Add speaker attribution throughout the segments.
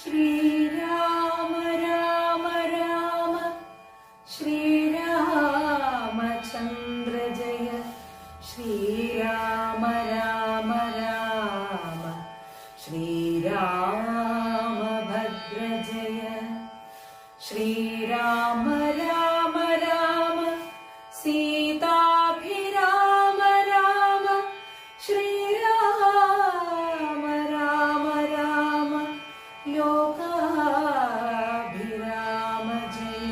Speaker 1: ശ്രീരാമ രാമ രാമ ശ്രീരാമചന്ദ്ര ജയ ശ്രീരാമ രാമ രാമ ശ്രീരാമഭദ്ര ജയ ശ്രീരാമ രാമ രാമ സീതാഭിരാമ രാമ ശ്രീരാമ രാമ രാമ ലോകാഭിരാമ ജയ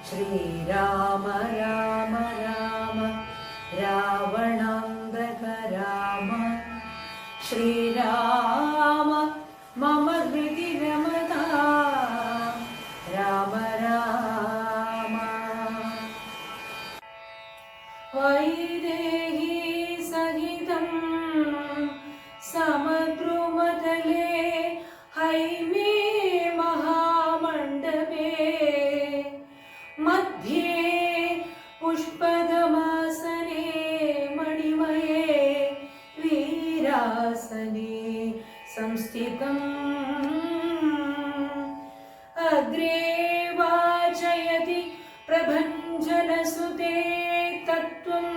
Speaker 1: ശ്രീരാമ രാമ രാമ രാവണാന്തക രാമ ശ്രീരാമ മമ ഹൃദി രമതാ രാമ രാമ വൈദേഹി സഹിതം സമദ്രുമതലേ ഹൈമേ മഹാമണ്ഡപേ മധ്യേ പുഷ്പദമാസനേ മണിമയേ വീരാസനേ സംസ്ഥിതം അഗ്രേ വാചയതി പ്രഭഞ്ജനസുതേ തത്വം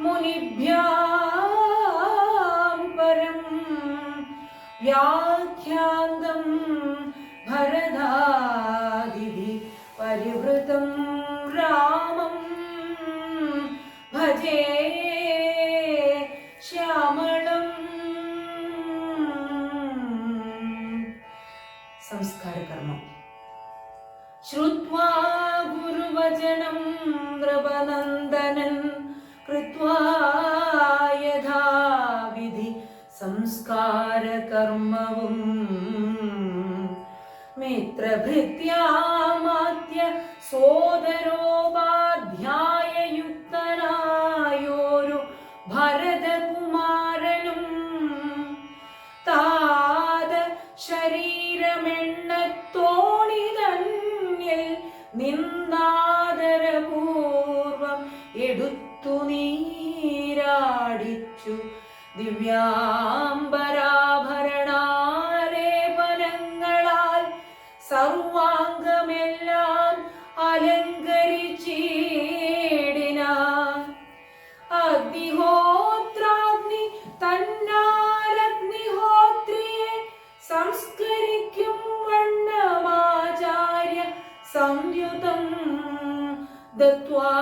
Speaker 1: മുനിഭ്യാം പരം വ്യാഖ്യാന്തം ഭരതാദിഭി പരിവൃതം രാമം ഭജേ ശ്യാമളം. സംസ്കാരകർമ്മം. ശ്രുത്വാ ഗുരുവചനം നൃപനന്ദനൻ കൃത്വാ യഥാവിധി സംസ്കാരകർമ്മവും മിത്രഭൃത്യാമാത്യ സോദരോപാധ്യായയുക്തനായോരു ഭരതകുമാരനും താത ശരീരമെണ്ണത്തോണിതന്നിൽ നിന്നാദരപൂർവം എടുത്തു നീരാടിച്ചു ദിവ്യാംബരാഭരണാലേപനങ്ങളാൽ സർവാംഗമെല്ലാം അലങ്കരിച്ചിടിനാൻ. അഗ്നിഹോത്രാഗ്നി തന്നാലഗ്നിഹോത്രിയെ സംസ്കരിക്കും വണ്ണമാചാര്യ സംയുതം ദത്വാ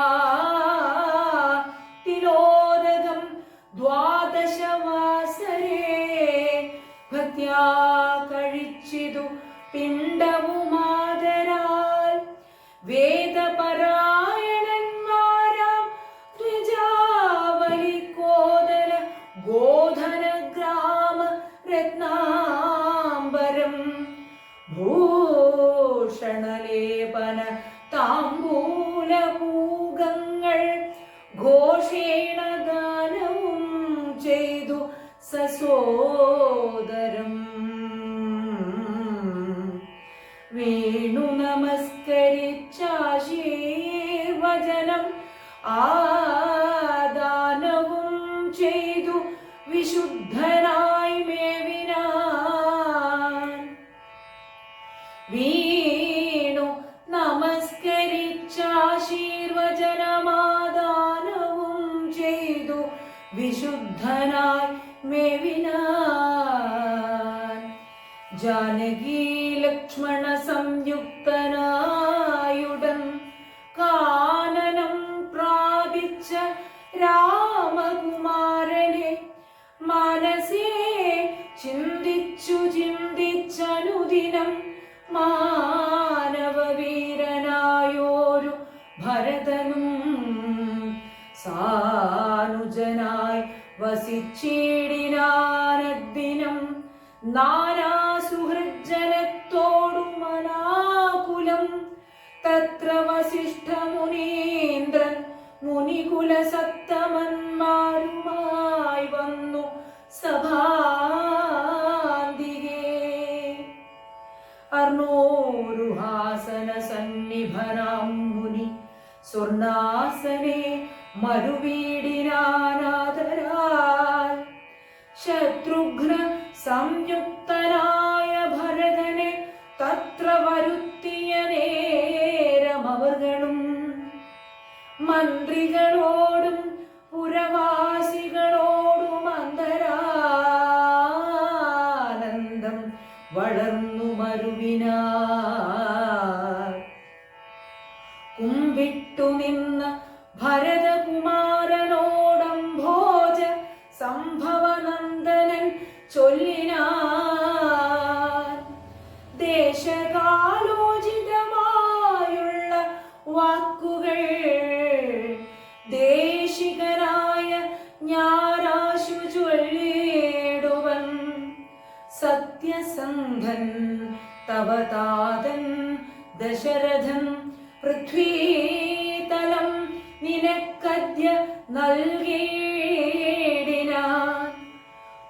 Speaker 1: തിലോദകം ദ്വാദശവാസരേ ഭക്ത്യാ കഴിച്ചിതു പിണ്ഡവുമാദരാൽ. വേദപരായണന്മാരാം ദ്വിജാവലിക്കോദര ഗോധന ഗ്രാമ രത്നാംബരം ഭൂഷണലേപന താംബൂലപൂഗങ്ങൾ ഘോഷേണ ദാനവും ചെയ്തു സസോദരം. വേണു നമസ്കരിച്ചാശീർവചനം ആദാനവും ചെയ്തു വിശുദ്ധനായി മേവിനാൻ. വീണു നമസ്കരിച്ചാശീർവചനമാദാനവും ചെയ്തു വിശുദ്ധനായി മേവിനാൻ. ജാനകി ലക്ഷ്മണ സംയുക്തനായുടൻ കാനനം പ്രാപിച്ച രാമകുമാരനെ മനസ്സേ ചിന്തിച്ചു ചിന്തിച്ചനുദിനം മാനവവീരനായോരു ഭരതനും സാനുജനായി വസിച്ചിടിനാനദ്ദിനം. നാനാസുഹൃജ്ജനത്തോടും മനാകുലം തത്ര വസിഷ്ഠമുനീന്ദ്രൻ മുനികുലസത്തമന്മാരുമായി വന്നു സഭാന്തികേ. അർണോരുഹാസന സന്നിഭനാം മുനി സ്വർണാസനെ മരുവീടിനാനാദരാൽ. ശത്രുഘ്ന സംയുക്തനായ ഭരതനെ ബന്ധം വളർന്നു മരുവിനാർ. കുമ്പിട്ടു നിന്ന ഭരതകുമാരനോടംഭോജ സംഭവനന്ദനൻ ചൊല്ലിനാൻ. ദേശകാലോചിതമായുള്ള വാക്കുകൾ ദേശികനായ ഞാനാശു ചൊല്ലിടുവൻ. സത്യസന്ധൻ തവ താതൻ ദശരഥൻ പൃഥ്വീതലം നിനക്കദ്യ നൽകിയിടിനാൻ.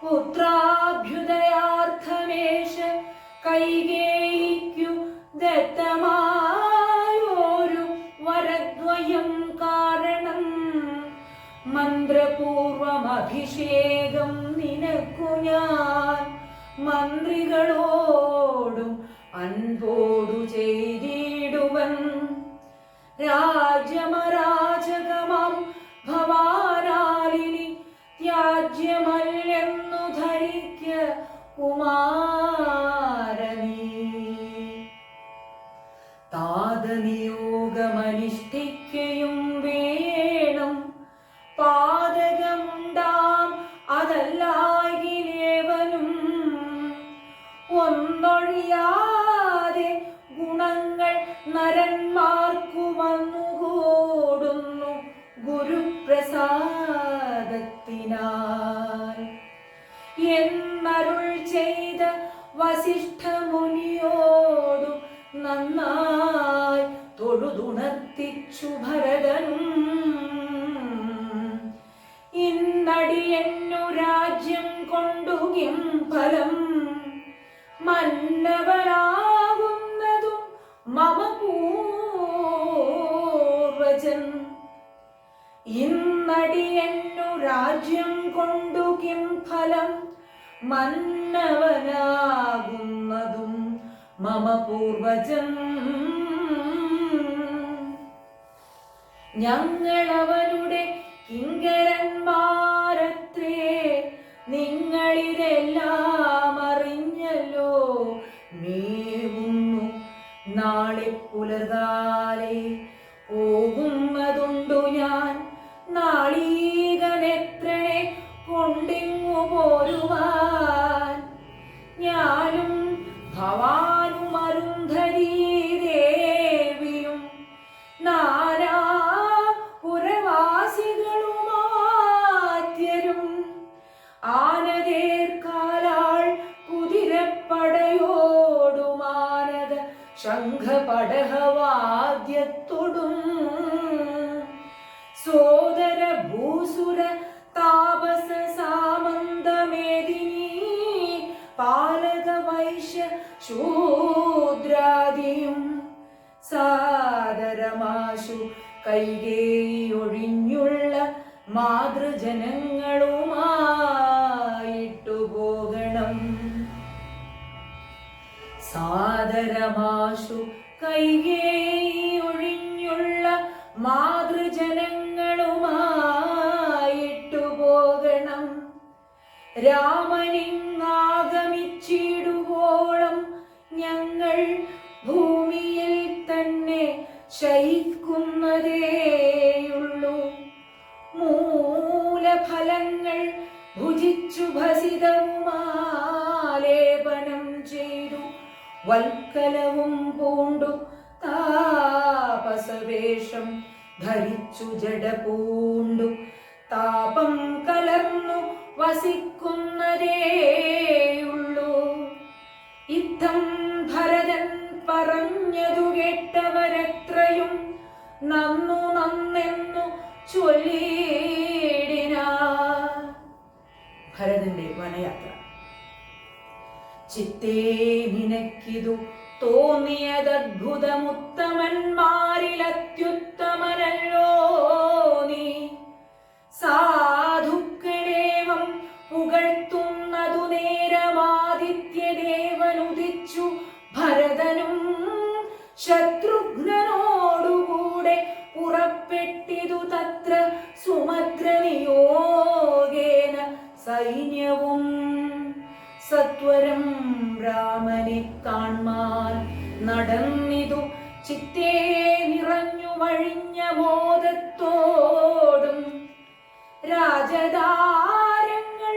Speaker 1: പുത്രാഭ്യുദയാർത്ഥമേഷ കൈകേയിക്കു ദത്തമായൊരു വരദ്വയം കാരണം. മന്ത്രപൂർവമഭിഷേകം നിനക്കു ഞാൻ മന്ത്രികളോടും അൻപോടു ചെയ്തിടുവൻ. രാജ്യമരാജകമാം ഭവാനാലിനി ത്യാജ്യമല്ലെന്നു ധരിക്ക കുമാരനീ. താതനിയോഗമനുഷ്ഠിക്കയും വേണം, പാതകമുണ്ടാം അതല്ലാകിലേവനും. ഒന്നൊഴിയാതെ ഗുണങ്ങൾ നരന്മാർക്കു വന്നുകൂടുന്നു ഗുരുപ്രസാദത്തിനാൽ എന്നരുൾ ചെയ്ത വസിഷ്ഠമുനിയോടു നന്നായി തൊഴുതുണർത്തിച്ചു ഭരതനും. ഇന്നടിയെന്നു രാജ്യം കൊണ്ടുകിം ഫലം, മന്നവനാകുന്നതും മമ പൂർവജൻ. ഇന്നടിയെന്നു രാജ്യം കൊണ്ടുകിം ഫലം, മന്നവനാകുന്നതും മമ പൂർവജൻ. ഞങ്ങളവനുടെ കിങ്കരന്മാരത്രേ, നിങ്ങളിതെല്ലാം അറിഞ്ഞല്ലോ. മേവുന്നു നാളെ പുലർകാലെ പോകുന്നതുണ്ടു ഞാൻ. നാളീകനെത്രനെ കൊണ്ടിങ്ങു പോരുവാൻ. ഞാനും ഭവാനും അരുന്ധതീ ദേവിയും നാനാ പുരവാസികളുമാത്യരും ആനതേർക്കാലാൾ കുതിരപ്പടയോടുമാനത ശംഖപടഹവാദ്യത്തൊടും. സോദര ഭൂസുര താപസ സാമന്തമേദിനീ പാലക വൈശ്യ ശൂദ്രാദിയും സാദരമാശു കൈകേയൊഴിഞ്ഞുള്ള മാതൃജനങ്ങളുമായിട്ടു പോകണം. സാദരമാശു കൈകേയൊഴിഞ്ഞുള്ള മാതൃജനങ്ങളുമായിട്ടു പോകണം. രാമനിങ്ങാഗമിച്ചിടുവോളം ഞങ്ങൾ ഭൂമിയിൽ തന്നെ ശയിക്കുന്നതേയുള്ളൂ. മൂലഫലങ്ങൾ ഭുജിച്ചു ഭസിതവുമാലേപനം ചെയ്തു വൽക്കലവും പൂണ്ടു താപസവേഷം ധരിച്ചു ജട പൂണ്ടു താപം കലർന്നു വസിക്കുന്നതേയുള്ളൂ. ഇത്തം ഭരതൻ പറഞ്ഞതു കേട്ടവരെത്രയും നന്നു നന്നെന്നു ചൊല്ലിടിനാർ. ഭരതന്റെ വനയാത്ര. ചിത്തേ നിനക്കിതു തോന്നിയതദ്ഭുതമുത്തമന്മാരിലത്യുത്തമനല്ലോ നീ. സാധുക്കളേവം പുകഴ്ത്തുന്നതു നേരമാദിത്യദേവനുദിച്ചു ഭരതനും ശത്രുഘ്നനോടുകൂടെ പുറപ്പെട്ടിതു തത്ര സുമദ്രനിയോഗേന സൈന്യവും സത്വരം രാമനെ കാൺമാൻ നടന്നിതു ചിത്തേ നിറഞ്ഞു വഴിഞ്ഞ മോദത്തോടും രാജധാരങ്ങൾ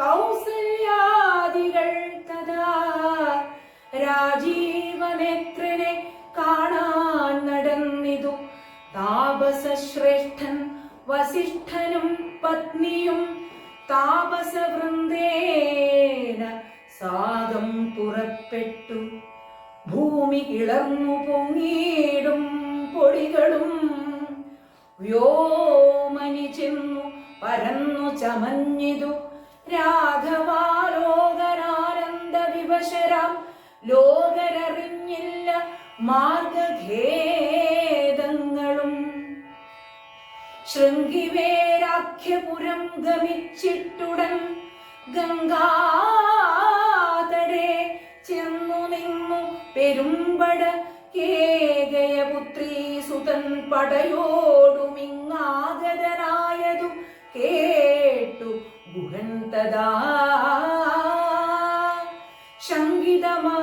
Speaker 1: കൗസല്യാദികൾ തഥാ രാജീവനേത്രനെ കാണാൻ നടന്നിതു താപസശ്രേഷ്ഠൻ വസിഷ്ഠനും പത്നിയും താപസവൃന്ദേന സാഗം പുറപ്പെട്ടു. ഭൂമി ഇളർന്നു പൊങ്ങിയിടും പൊടികളും വ്യോമനി ചെന്നു പരന്നു ചമഞ്ഞിതു. രാഘവാലോകനാനന്ദ വിവശരാം ലോകരറിഞ്ഞില്ല മാർഗഖേദങ്ങളും. ശൃംഗിവേരാഖ്യപുരം ഗമിച്ചിട്ടുടൻ ഗംഗാതടേ ചെന്നു നിന്നു പെരുമ്പട കേകയപുത്രീ സുതൻ പടയോടുമിങ്ങാഗതനായതു കേട്ടു ഗുഹൻ തദാ.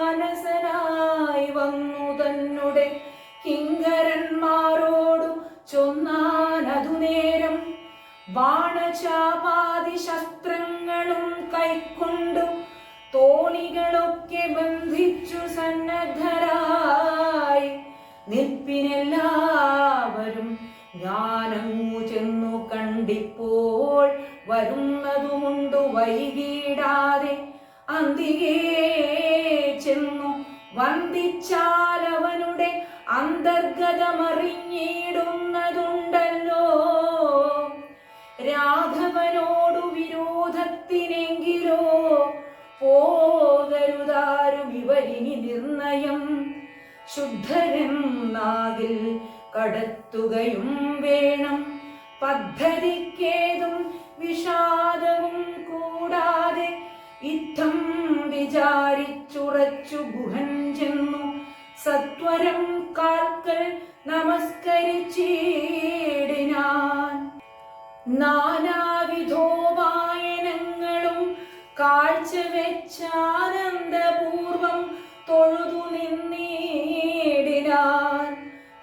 Speaker 1: ശങ്കിതമാനസനായി വന്നു തന്നെ കിങ്കരന്മാരോടു ചൊന്നാനതു നേരം ബാണചാപാതി ശസ്ത്രങ്ങളും കൈക്കൊണ്ടു തോണികളൊക്കെ ബന്ധിച്ചു സന്നദ്ധരായി നിൽപ്പിനെല്ലാവരും. ഞാനങ്ങു ചെന്നു കണ്ടിപ്പോൾ വരുന്നതുമുണ്ടു വൈകിടാതെ അന്തികേ ചെന്നു വന്ദിച്ചാലവനുടെ അന്തർഗതമറിഞ്ഞിടുന്നതുണ്ടല്ലോ. രാഘവനോടു വിരോധത്തിനെങ്കിലോ പോകരുതാരും ഇവരിനി നിർണയം. ശുദ്ധരെന്നാകിൽ കടത്തുകയും വേണം പദ്ധതിക്കേതും വിഷാദവും കൂടാതെ. ഇത്തം വിചാരിച്ചുറച്ചു ഗുഹൻ ചെന്നു സത്വരം കാൽക്കൽ നമസ്കരിച്ചിടിനാൻ. നാനാവിധോപായനങ്ങളും കാഴ്ചവെച്ചാനന്ദപൂർവം തൊഴുതു നിന്നിടിനാൻ.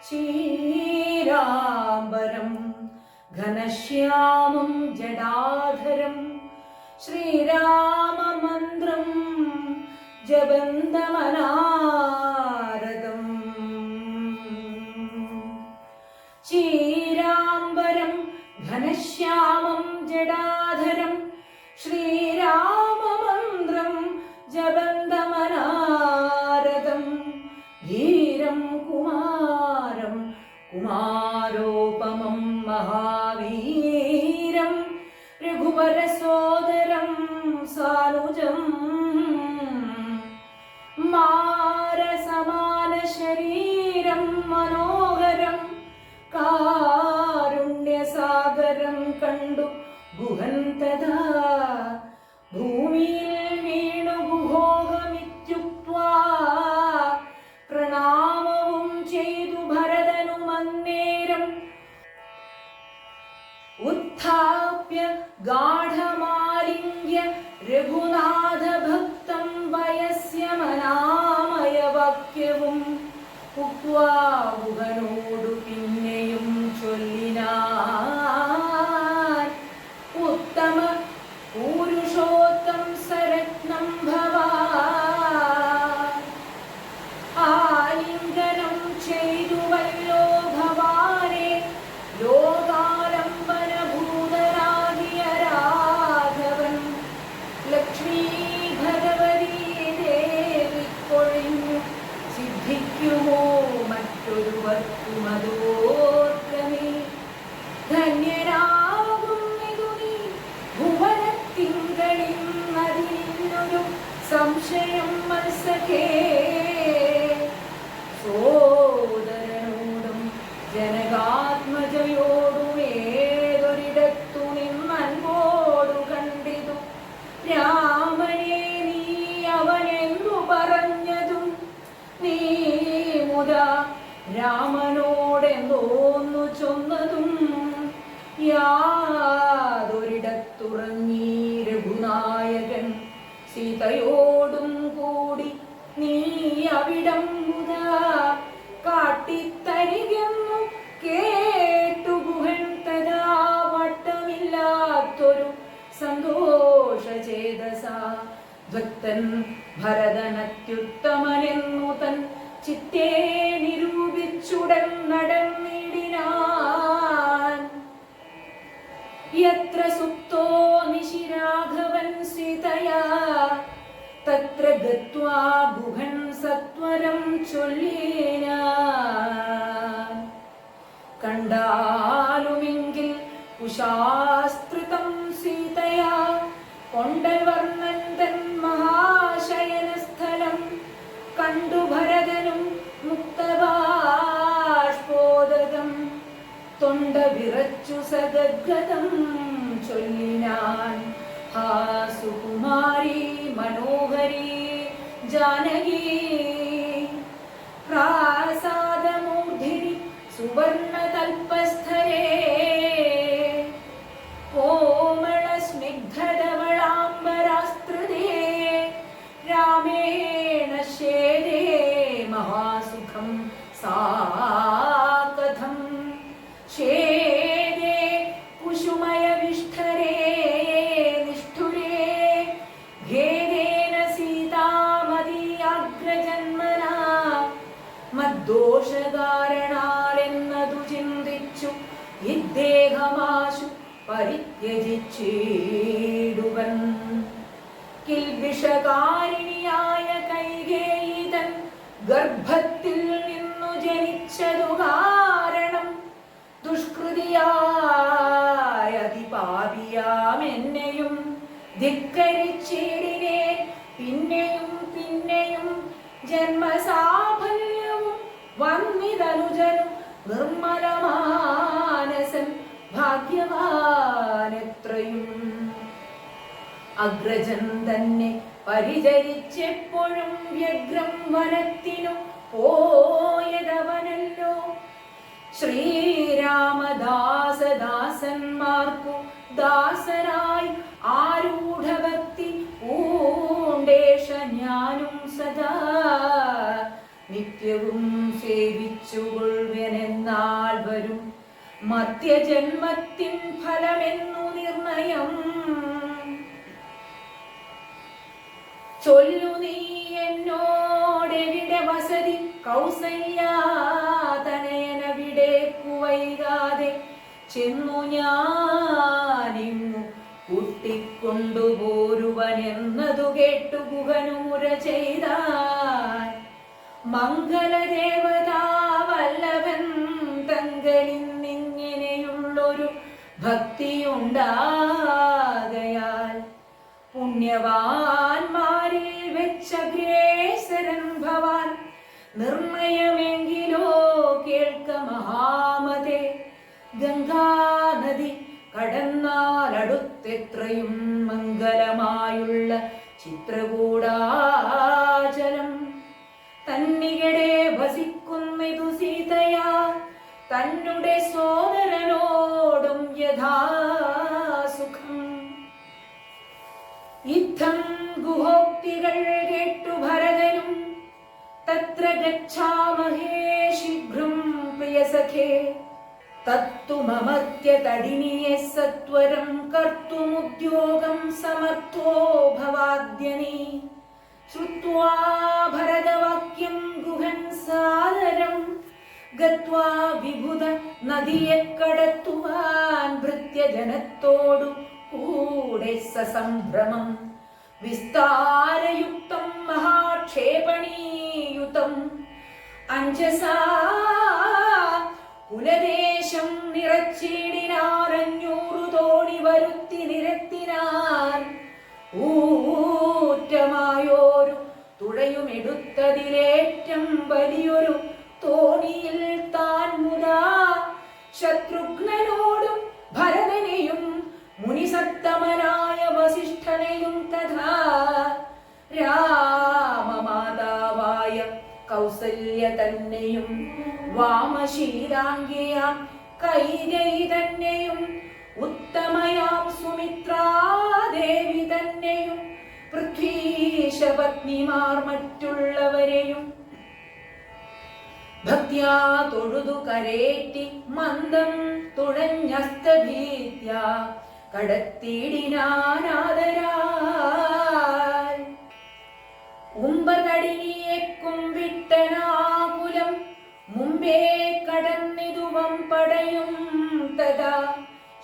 Speaker 1: ശ്രീരാംബരം ഘനശ്യാമം ജടാധരം ശ്രീരാമമന്ത്രം ജപന്തമനാരദം. ശ്രീരാംബരം ഘനശ്യാമം ജടാധരം ശ്രീരാമമന്ത്രം ജപന്തമനാരദം. ധീരം കുമാരം കുമാരോപമം മഹാവീരം രഘുവരസോദരം സാനുജം. മാരസമാന ശരീരം മനോഹരം കാരുണ്യസാഗരം കണ്ടു ഗുഹൻ തഥാ ഭൂമിയിൽ വീണു ഗുഹോഹമിത്യുക്ത്വാ പ്രണാമവും ചെയ്തു ഭരതനുമന്നേരം. ഉത്ഥാപ്യ ഗാഢമാലിംഗ്യ രഘുനാഥ ഭക്തം വയസ്യമനാമയ വാക്യവും ഉക്വാ ഗുഹനോടു പിന്നെയും ചൊല്ലിനാൻ. ഉത്തമ പൂരുഷോത്തം സരത്നം ഭവാ ആലിംഗനം ചെയ്തുവല്ലോ ഭവാനെ ലോകാലംബന ഭൂതരാകിയ രാഘവൻ. ലക്ഷ്മീ ഭഗവതി ദേവി കൊഴിഞ്ഞു സിദ്ധിക്കുമോ മറ്റൊരുവർക്കുമതോർക്കമേ. ധന്യനാകുന്നിതു നീ ഭുവനത്തിങ്കളിന്നതിനൊരു സംശയം മത്സഖേ. സോദരനോടും ജനകാത്മജയോടും ഏതൊരിടത്തു നിന്നൻപോടു കണ്ടിതു. രാമനെ നീ അവനെന്തു പറഞ്ഞതും നീ മുതാ രാമനോടെന്തോന്നു ചൊന്നതും. യാതൊരിടത്തുറങ്ങി രഘുനായകൻ സീതയോടും കൂടി അവിടം മുതാ കാട്ടിത്തരികെന്നു കേട്ടു ഗുഹൻ തഥാ വട്ടമില്ലാത്തൊരു സന്തോഷചേതസ ഭക്തൻ ഭരതനത്യുത്തമനെന്നു തൻ ചിത്തേ നിരൂപിച്ചുടൻ നടന്നിടിനാൻ. യത്ര സുപ്തോ നിശിരാഘവൻ സീതയാ തത്ര ഗത്വാ ഗുഹൻ സത്വരം ചൊല്ലിനാൻ. കണ്ടാലുമെങ്കിൽ കുശാസ്ത്രിതം സീതയാ കൊണ്ടൽ വർണ്ണൻ തൻ മഹാശയനസ്ഥലം കണ്ടു ഭരതനും മുക്തബാഷ്പോദകം തൊണ്ട വിറച്ചു സഗദ്ഗതം ചൊല്ലിനാൻ. ഹാ സുകുമാരി മനോഹരി ജാനകി പ്രാസാദമൂർധിനി സുവർണതൽപസ്ഥലേ കോമള സ്നിഗ്ധധവളാംബരാസ്ത്രദേ രാമേണ ശേരേ മഹാസുഖം സാകഥം ശേരേ കുശുമയവിഷ്ഠരേ നിഷ്ഠുരേ ഭേദേന സീതാമതിയാഗ്രജന്മനാ മദ്ദോഷകാരണാലെന്നതു ചിന്തിച്ചു ഇദ്ദേഹമാശു പരിത്യജിച്ചിടുവൻ. കിൽബിഷകാരിണിയായ കൈകേയി തൻ ഗർഭത്തിൽ നിന്നു ജനിച്ചതു കാരണം ദുഷ്കൃതിയായ അതിപാപിയാം എന്നെയും ധിക്കരിച്ചിടിനെ. പിന്നെയും പിന്നെയും ജന്മസാഫല്യവും വന്നിതനുജനും നിർമ്മലമാനസൻ ഭാഗ്യവാനെത്രയും. അഗ്രജൻ തന്നെ പരിചരിച്ചെപ്പോഴും വ്യഗ്രം വനത്തിനു പോയതവനല്ലോ. ശ്രീരാമദാസദാസന്മാർക്കു ദാസനായി ആരൂഢഭക്തി പൂണ്ടേഷ ഞാനും സദാ നിത്യവും സേവിച്ചുകൊള്ളുവനെന്നാൽ വരും മധ്യജന്മത്തിൻ ഫലമെന്നു നിർണയം. ചൊല്ലു നീ എന്നോടെവിടെ വസതി കൗസല്യാതനയനവിടേക്കു വൈകാതെ ചെന്നു ഞാനിങ്ങു കൂട്ടിക്കൊണ്ടുപോരുവനെന്നതു കേട്ടു ഗുഹനുമുര ചെയ്താൻ. മംഗളദേവതാ വല്ലഭൻ തങ്കലിന്നിങ്ങനെയുള്ളൊരു ഭക്തിയുണ്ടാകയാൽ പുണ്യവാന്മാരിൽ വെച്ചഗ്രേസരൻ ഭവാൻ. നിർണയമെങ്കിലോ കേൾക്ക മഹാമതേ, ഗംഗാനദി കടന്നാലടുത്തെത്രയും മംഗലമായുള്ള ചിത്രകൂടാചലം തന്നികടെ ഭസിക്കുന്നിതു സീതയാ തന്നുടെ സോദരനോടും യഥാസുഖം. ഇത്തം ഗുഹോക്തികൾ കേട്ടു ഭരതനും തത്ര ഗച്ഛാമഹേ ശീഘ്രം പ്രിയസഖേ തത്തു മമർത്യ തടിനിയെ സത്വരം കർത്തുമുദ്യോഗം സമർത്ഥോ ഭവാദ്യനീ. ശ്രുത്വാ ഭരതവാക്യം ഗുഹൻ സാദരം ഗത്വാ വിഭുത നദിയെ കടത്തുവാൻ ഭൃത്യജനത്തോടു കൂടെ സസംഭ്രമം. വിസ്താരയുക്തം മഹാക്ഷേപണീയുതം അഞ്ജസാ കുലദേശം നിറച്ചിടിനാരഞ്ഞൂറു തോണി വരുത്തി നിരത്തിനാൻ. ഊറ്റമായോരു തുഴയുമെടുത്തതിലേറ്റം വലിയൊരു തോണിയിൽ താൻ മുതാ ശത്രുഘ്നനോടും ഭരതനെയും മുനിസത്തമനായ വസിഷ്ഠനെയും തഥാ രാമമാതാവായ കൗസല്യ തന്നെയും വാമശീലാംഗിയാം കൈകേയി തന്നെയും ഉത്തമയാം സുമിത്രാദേവി തന്നെയും പൃഥ്വീശപത്നിമാർ മറ്റുള്ളവരെയും ഭക്ത്യാ തൊഴുതു കരേറ്റി മന്ദം തുഴഞ്ഞസ്തഭീത്യ കടത്തിടിനാനാദരാൽ ഉമ്പകടിനിയെ കുമ്പിട്ടനാകുലം മുമ്പേ കടന്നിതുവം പടയും തഥാ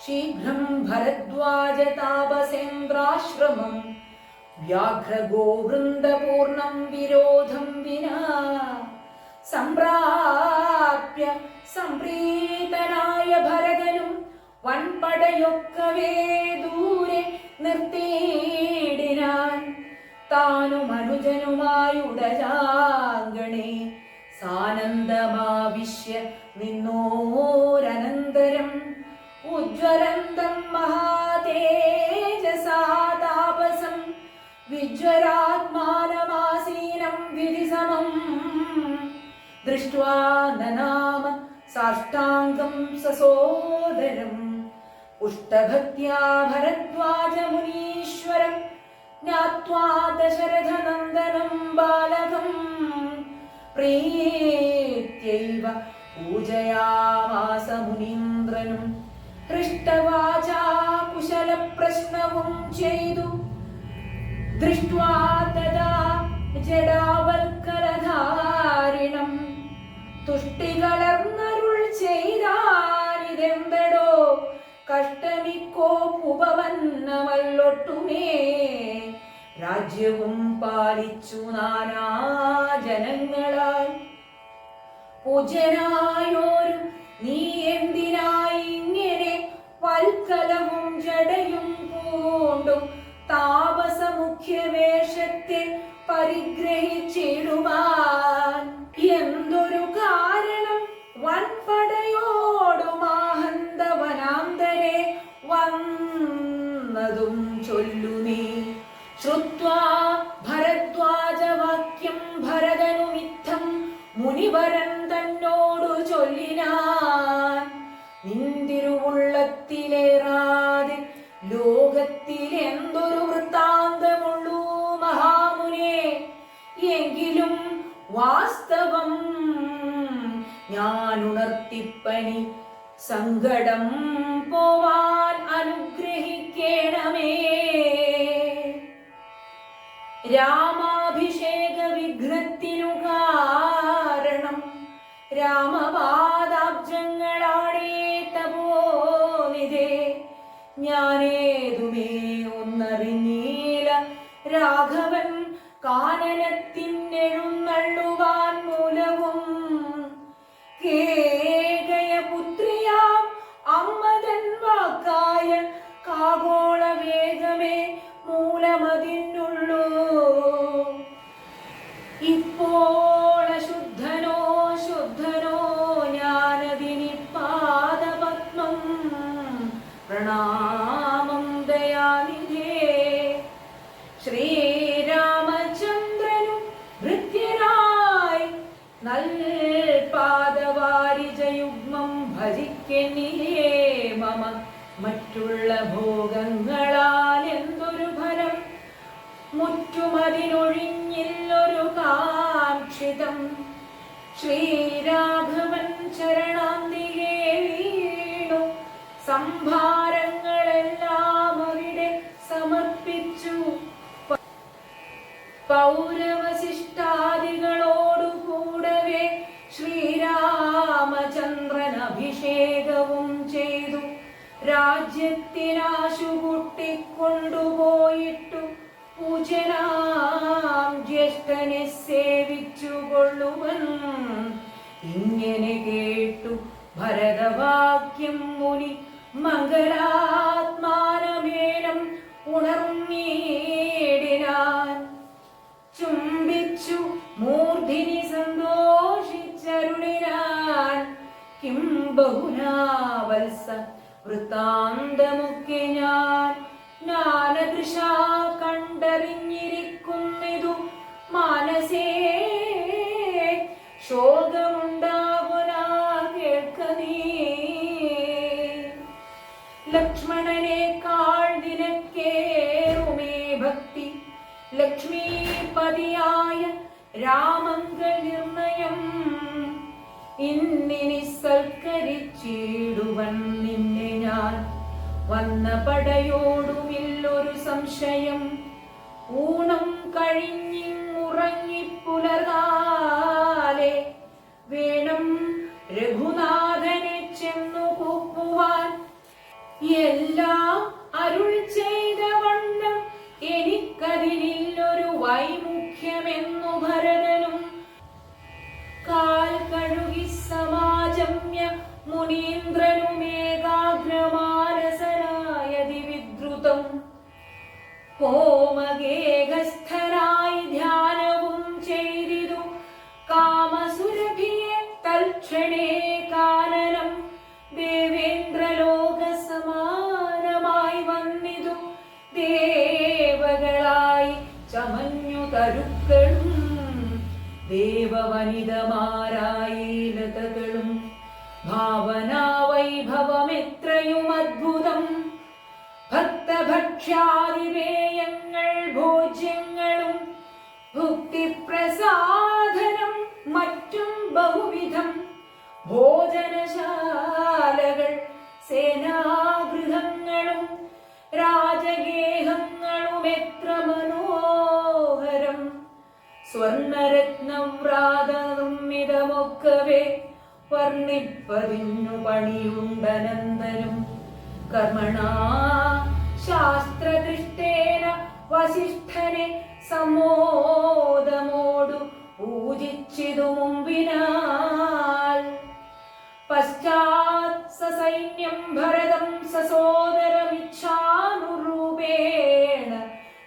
Speaker 1: ശീഘ്രം ഭരദ്വാജ താപസേന്ദ്രാശ്രമം വ്യാഘ്രഗോവൃന്ദപൂർണം വിരോധം വിനാ സംപ്രാപ്യ സംപ്രീതനായ ഭരതനും വൻപടയൊക്കവേ ദൂരെ നിർത്തിയിടിനാൻ താനും അനുജനുമായുടജാങ്കണേ സാനന്ദമാവിശ്യ നിന്നോരനന്തരം ഉജ്വലന്തം മഹാതേജസാ താപസം വിജ്വലാത്മാനമാസീനം വിധിസമം ദൃഷ്ട്വാ നനാമ സാഷ്ടാംഗം സസോദരം പുഷ്ടഭക്ത്യാ ഭരദ്വാജ മുനീശ്വരം ജ്ഞാത്വാ ദശരഥനന്ദനം ബാലകം പ്രീത്യൈവ പൂജയാമാസ മുനീന്ദ്രനും ഹൃഷ്ടവാചാ കുശലപ്രശ്നവും ചെയ്തു ദൃഷ്ട്വാ തദാ ജടാവൽക്കലധാരിണം തുഷ്ടികളർന്നരുൾ ചെയ്താനിതെന്തടോ കഷ്ടമിക്കോപ്പുപവന്നമല്ലൊട്ടുമേ രാജ്യവും പാലിച്ചു നാനാജനങ്ങളാൽ പൂജ്യനായോരു നീ എന്തിനായി ഇങ്ങനെ വൽക്കലവും ജടയും പൂണ്ടും താപസമുഖ്യവേഷത്തെ പരിഗ്രഹിച്ചിടുവാൻ എന്തൊരു കാരണം വൻപടയോടുമാഹന്തവനാന്തരെ വന്നതും ചൊല്ലു നീ ശ്രുത്വാ ഭരദ്വാജവാക്യം ഭരതനുമിത്തം മുനിവരൻ തന്നോടു ചൊല്ലിനാൻ നിന്തിരുവുള്ളത്തിലേറാതെ ലോകത്തിലെന്തൊരു വൃത്താന്തമുള്ളൂ മഹാമുനെ എങ്കിലും വാസ്തവം ഞാൻ ഉണർത്തിപ്പനി സങ്കടം പോവാൻ അനുഗ്രഹിക്കണമേ രാമാഭിഷേക വിഘ്നത്തിനു കാരണം രാമപാദാബ്ജങ്ങളാടേ തപോനിധേ ഞാനേതുമേ ഒന്നറിഞ്ഞീല രാഘവൻ കാനനത്തിനെഴുന്നള്ളുവാൻ മൂലവും കേകയപുത്രിയാം അമ്മതൻ വാക്കായ കാഗോള വേഗമേ മൂലമതിനുള്ളൂ ഇപ്പോൾ ശുദ്ധനോ ഞാനതിനി പാദപത്മം പ്രണാമം ദയാനിധേ ശ്രീരാമചന്ദ്രനു ഭൃത്യനായി നൽപാദവാരിജയുഗ്മം ഭജിക്കനിലേ മമ മറ്റുള്ള ഭോഗങ്ങളാൽ എന്തൊരു ഫലം മുറ്റുമതിനൊഴിഞ്ഞില്ലൊരു കാക്ഷിതം ശ്രീരാഘവൻ ചരണാന്തികേ വീണു സംഭാരങ്ങളെല്ലാം അവിടെ സമർപ്പിച്ചു പൗരവശിഷ്ടാദികളോടുകൂടവേ ശ്രീരാമചന്ദ്രൻ അഭിഷേകവും ചെയ്തു രാജ്യത്തിനാശു കൂട്ടിക്കൊണ്ടുപോയിട്ടു പൂജനാം ജ്യേഷ്ഠനെ സേവിച്ചു കൊള്ളുവൻ ഇങ്ങനെ കേട്ടു ഭരതവാക്യം മുനി മംഗളാത്മാനമേനം ഉണർന്നീടിനാൻ ചുംബിച്ചു മൂർധിനി സന്തോഷിച്ചരുളിനാൻ കിം ബഹുനാവത്സ വൃത്താന്തമൊക്കെ ഞാൻ ജ്ഞാനദൃശ കണ്ടറിഞ്ഞിരിക്കുന്നിതു മാനസേ ശോകമുണ്ടാകുനാ കേൾക്ക നീ ലക്ഷ്മണനേക്കാൾ നിനക്കേറുമേ ഭക്തി ലക്ഷ്മീപതിയായ രാമങ്കൽ നിർണയം സൽക്കരിച്ചിടുവൻ നിന്നെ ഞാൻ. വന്ന പടയോടുമില്ലൊരു സംശയം, ഊണം കഴിഞ്ഞിങ്ങുറങ്ങിപ്പുലർകാലെ വേണം രഘുനാഥനെ ചെന്നു കൂപ്പുവാൻ. എല്ലാം അരുൾ ചെയ്ത വണ്ണം എനിക്കതിനില്ലൊരു വൈമുഖ്യമെന്നു ഭരതനും. കാൽ കഴുകി സമാജമ്യ മുനീന്ദ്രനുമേകാഗ്രമാനസനായതി വിദ്രുതം. കോമഗേഹസ്ഥനായി ധ്യാനവും ചെയ്തിതു കാമസുരഭിയെ തൽക്ഷണേ കാനനം. ദേവേന്ദ്രലോകസമാനമായി വന്നിതു ദേവകളായി ചമഞ്ഞു തരുക്കളും. ദേവവനിതമാരായി ലതകളും ഭാവനാവൈഭവമെത്രയും അദ്ഭുതം. ഭക്തഭക്ഷ്യാദിപേയങ്ങൾ ഭോജ്യങ്ങളും ഭുക്തിപ്രസാദനം മറ്റും ബഹുവിധം. ഭോജനശാലകൾ സേനാഗൃഹങ്ങളും രാജഗേഹങ്ങളും എത്ര മനോഹരം. സ്വർണരത്നവ്രാതനിർമ്മിതമൊക്കവേ വർണ്ണിപ്പതിന്നു പണിയുണ്ടനന്ദനും. കർമ്മണാ ശാസ്ത്രദൃഷ്ടേന വസിഷ്ഠനെ സമോദമോടു പൂജിച്ചിതു മുമ്പിനാൽ. പശ്ചാത് സസൈന്യം ഭരതം സസോദരമിച്ഛാനുരൂപേണ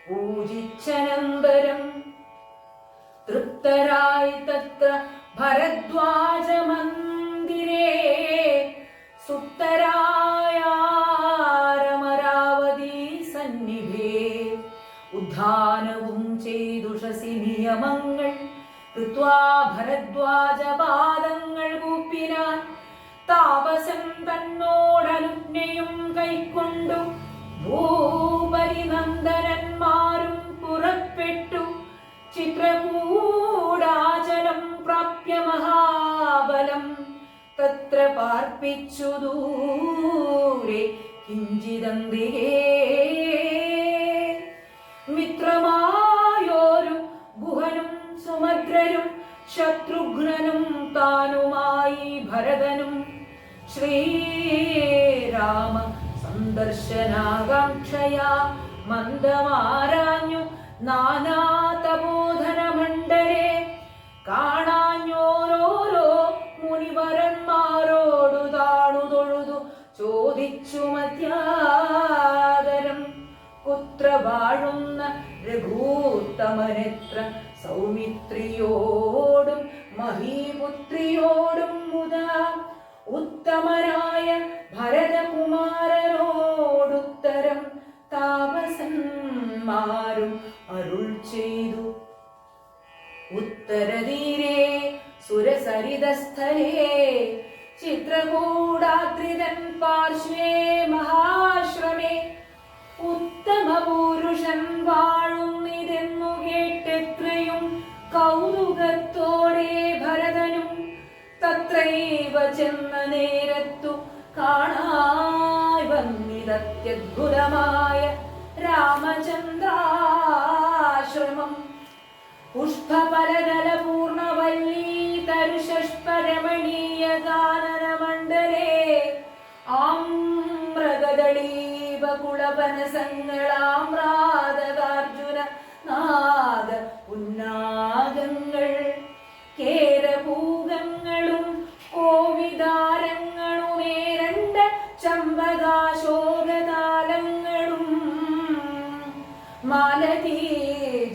Speaker 1: പൂജിച്ചനന്തരം. തൃപ്തരായി തത്ര ഭരദ്വാജമന്ദിരേ സുപ്തരായാരമരാവതി സന്നിധേ. ഉദ്ധാനവും ചെയ്തുഷസി നിയമങ്ങൾ കൃത്വാ ഭരദ്വാജപാദങ്ങൾ കൂപ്പിനാൻ. താപസൻ തന്നോടനുജ്ഞയും കൈക്കൊണ്ടു ഭൂപരിനന്ദനന്മാരും പുറപ്പെട്ടു. ചിത്രകൂടാചലം പ്രാപ്യ മഹാബലം തത്ര പാർപ്പിച്ചു ദൂരെ കിഞ്ചിദന്തികേ. മിത്രമായോരു ഗുഹനും സുമദ്രരും ശത്രുഘ്നനും താനുമായി ഭരതനും. ശ്രീരാമ സന്ദർശനാകാംക്ഷയാ മന്ദമാരാഞ്ഞു നാനാതപോധന മണ്ഡലേ. കാണാഞ്ഞോരോരോ മുനിവരന്മാരോടു താണു തൊഴുതു ചോദിച്ചു മധ്യാദരം. പുത്ര വാഴുന്ന രഘൂത്തമനെത്ര സൗമിത്രിയോടും മഹീപുത്രിയോടും മുതാ. ഉത്തമനായ ഭരതകുമാരനോടുത്തരം താപസന്മാരും അരുൾ ചെയ്തു. ഉത്തരതീരേ സുരസരിതസ്ഥലേ ചിത്രകൂടാദ്രിതൻ പാർശ്വേ മഹാശ്രമേ. ഉത്തമ പുരുഷൻ വാഴുന്നിതെന്നു കേട്ടെത്രയും കൗതുകത്തോടെ ഭരതനും. തത്രൈവ ചെന്ന നേരത്തു കാണായി വന്നിതത്യദ്ഭുതമായ രാമചന്ദ്രാശ്രമം. പുഷ്പഫലദല പൂർണവല്ലീ തരുഷഷ്പരമണീയ കാനനമണ്ഡലേ. ആമ്രഗദളീപകുളവനസങ്ങളാമ്രാതകാർജുന നാഗ ഉന്നാഗങ്ങൾ. കേരഭൂഗങ്ങളും കോവിദാരങ്ങളുമേരണ്ട ചമ്പകാശോകതാലങ്ങളും. മാലതീ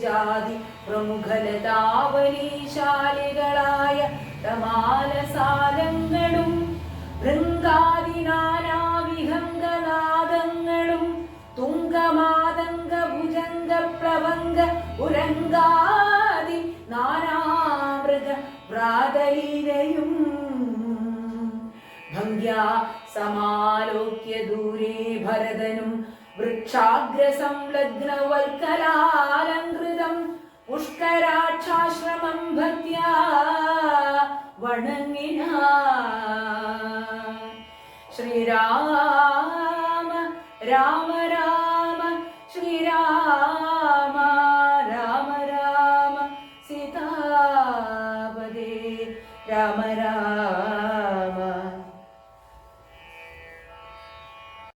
Speaker 1: ജാതി പ്രമുഖലതാവലീശാലികളായ തമാലസാലങ്ങളും. ഭൃംഗാദിനാനാവിഹംഗനാദങ്ങളും തുംഗമാതംഗ ഭുജംഗ പ്ലവംഗ ഉരംഗാദി നാനാമൃഗ പ്രാതലീലയും. ഭംഗ്യാ സമാലോക്യ ദൂരേ ഭരതനും വൃക്ഷാഗ്രസംലഗ്നവൽക്കലാലങ്കൃതം. പുഷ്കരാക്ഷാശ്രമം ഭക്ത്യാ വണങ്ങിനാൻ